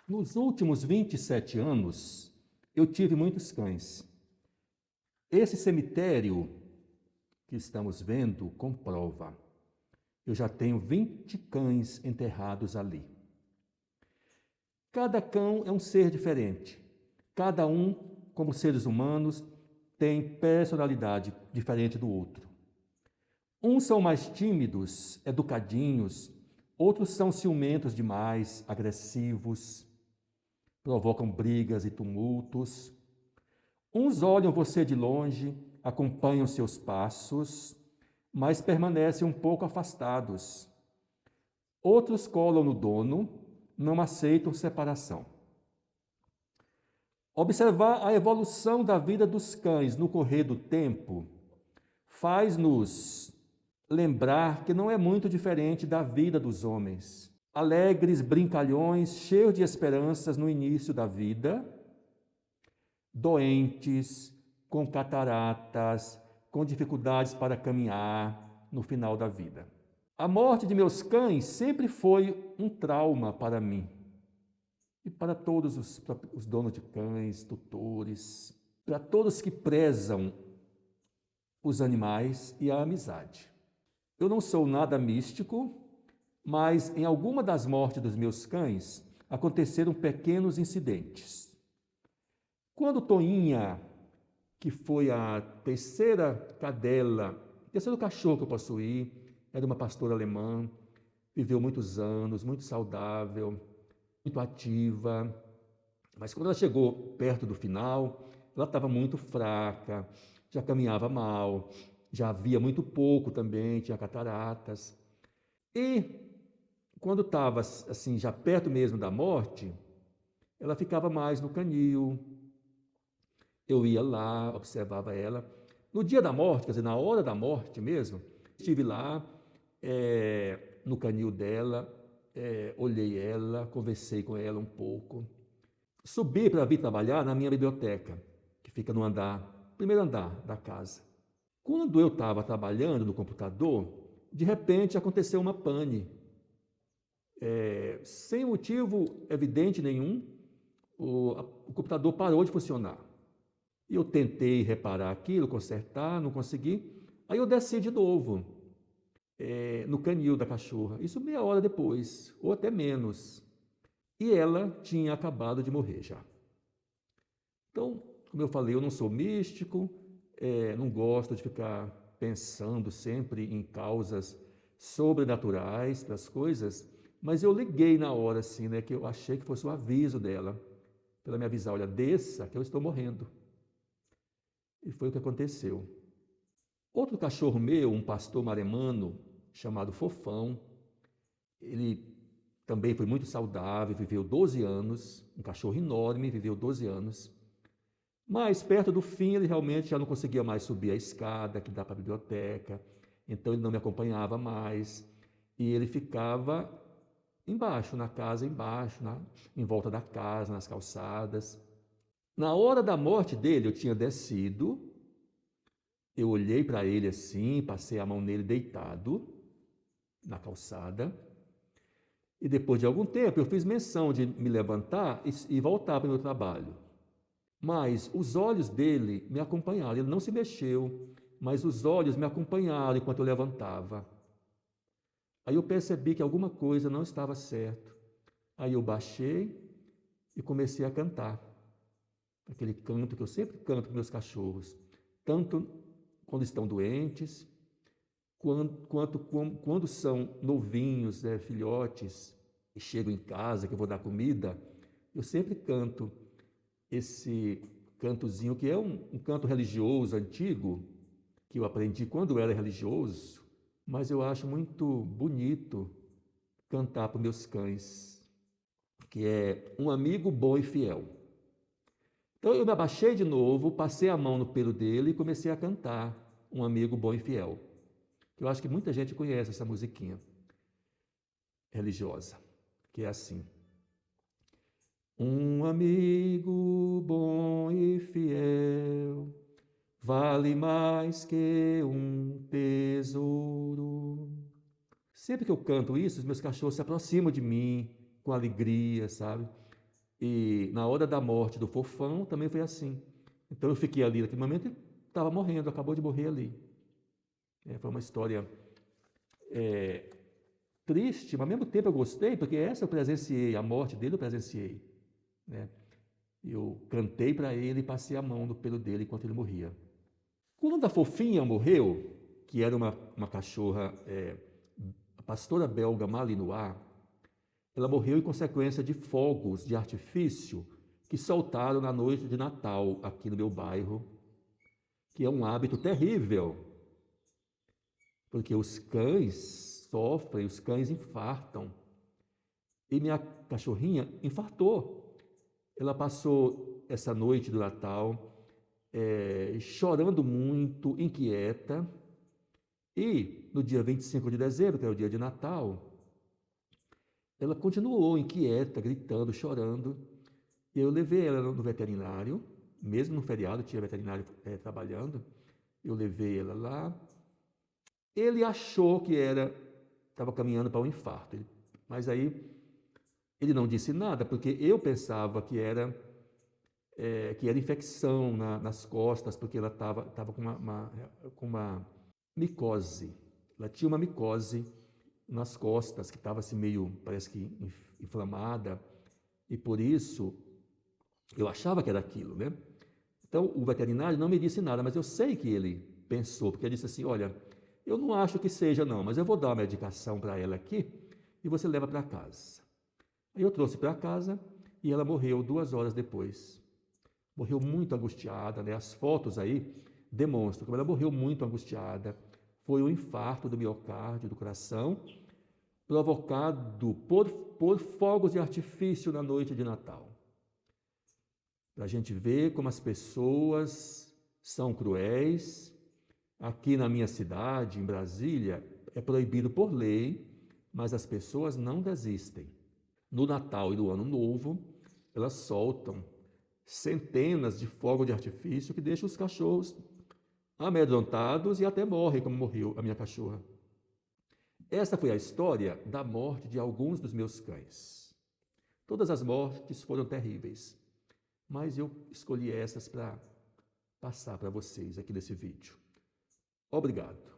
Nos últimos 27 anos, eu tive muitos cães. Esse cemitério que estamos vendo comprova. Eu já tenho 20 cães enterrados ali. Cada cão é um ser diferente. Cada um, como seres humanos, tem personalidade diferente do outro. Uns são mais tímidos, educadinhos, outros são ciumentos demais, agressivos, provocam brigas e tumultos. Uns olham você de longe, acompanham seus passos, mas permanecem um pouco afastados. Outros colam no dono, não aceitam separação. Observar a evolução da vida dos cães no correr do tempo faz-nos lembrar que não é muito diferente da vida dos homens. Alegres, brincalhões, cheios de esperanças no início da vida, doentes, com cataratas, com dificuldades para caminhar no final da vida. A morte de meus cães sempre foi um trauma para mim e para todos os donos de cães, tutores, para todos que prezam os animais e a amizade. Eu não sou nada místico, mas em alguma das mortes dos meus cães aconteceram pequenos incidentes. Quando Toinha, que foi a terceiro cachorro que eu possuí, era uma pastora alemã, viveu muitos anos, muito saudável, muito ativa, mas quando ela chegou perto do final, ela estava muito fraca, já caminhava mal, já via muito pouco também, tinha cataratas. E quando estava assim, já perto mesmo da morte, ela ficava mais no canil. Eu ia lá, observava ela. No dia da morte, quer dizer, na hora da morte mesmo, estive lá no canil dela, olhei ela, conversei com ela um pouco. Subi para vir trabalhar na minha biblioteca, que fica no primeiro andar da casa. Quando eu estava trabalhando no computador, de repente aconteceu uma pane. Sem motivo evidente nenhum, o computador parou de funcionar. E eu tentei reparar aquilo, consertar, não consegui. Aí eu desci de novo, no canil da cachorra, isso meia hora depois, ou até menos. E ela tinha acabado de morrer já. Então, como eu falei, eu não sou místico, não gosto de ficar pensando sempre em causas sobrenaturais das coisas, mas eu liguei na hora, assim, né, que eu achei que fosse um aviso dela, para ela me avisar, olha, desça, que eu estou morrendo. E foi o que aconteceu. Outro cachorro meu, um pastor maremano, chamado Fofão, ele também foi muito saudável, viveu 12 anos, um cachorro enorme, viveu 12 anos. Mas perto do fim ele realmente já não conseguia mais subir a escada que dá para a biblioteca, então ele não me acompanhava mais e ele ficava embaixo, na casa embaixo, em volta da casa, nas calçadas. Na hora da morte dele eu tinha descido, eu olhei para ele assim, passei a mão nele deitado na calçada e depois de algum tempo eu fiz menção de me levantar e voltar para o meu trabalho. Mas os olhos dele me acompanharam, ele não se mexeu, mas os olhos me acompanharam enquanto eu levantava. Aí eu percebi que alguma coisa não estava certo. Aí eu baixei e comecei a cantar. Aquele canto que eu sempre canto para meus cachorros, tanto quando estão doentes, quanto quando são novinhos, filhotes, e chegam em casa que eu vou dar comida, eu sempre canto esse cantozinho, que é um canto religioso antigo, que eu aprendi quando eu era religioso, mas eu acho muito bonito cantar para meus cães, que é um amigo bom e fiel. Então eu me abaixei de novo, passei a mão no pelo dele e comecei a cantar um amigo bom e fiel. Eu acho que muita gente conhece essa musiquinha religiosa, que é assim. Um amigo bom e fiel vale mais que um tesouro. Sempre que eu canto isso, os meus cachorros se aproximam de mim com alegria, sabe? E na hora da morte do Fofão também foi assim. Então eu fiquei ali naquele momento e estava morrendo, acabou de morrer ali. Foi uma história triste, mas ao mesmo tempo eu gostei, porque essa eu presenciei, a morte dele eu presenciei. Né? Eu cantei para ele e passei a mão no pelo dele enquanto ele morria. Quando a Fofinha morreu, que era uma cachorra, a pastora belga Malinois, ela morreu em consequência de fogos de artifício que soltaram na noite de Natal aqui no meu bairro, que é um hábito terrível, porque os cães sofrem, os cães infartam. E minha cachorrinha infartou. Ela passou essa noite do Natal chorando muito, inquieta. E no dia 25 de dezembro, que é o dia de Natal, ela continuou inquieta, gritando, chorando. E eu levei ela no veterinário, mesmo no feriado, tinha veterinário trabalhando. Eu levei ela lá. Ele achou que estava caminhando para um infarto, mas aí ele não disse nada, porque eu pensava que era infecção nas costas, porque ela estava com uma micose. Ela tinha uma micose nas costas, que estava assim meio, parece que inflamada, e por isso eu achava que era aquilo, né? Então o veterinário não me disse nada, mas eu sei que ele pensou, porque ele disse assim: olha, eu não acho que seja não, mas eu vou dar uma medicação para ela aqui e você leva para casa. Aí eu trouxe para casa e ela morreu 2 horas depois. Morreu muito angustiada, né? As fotos aí demonstram como ela morreu muito angustiada. Foi um infarto do miocárdio, do coração, provocado por fogos de artifício na noite de Natal. Para a gente ver como as pessoas são cruéis. Aqui na minha cidade, em Brasília, é proibido por lei, mas as pessoas não desistem. No Natal e no Ano Novo, elas soltam centenas de fogos de artifício que deixam os cachorros amedrontados e até morrem, como morreu a minha cachorra. Essa foi a história da morte de alguns dos meus cães. Todas as mortes foram terríveis, mas eu escolhi essas para passar para vocês aqui nesse vídeo. Obrigado.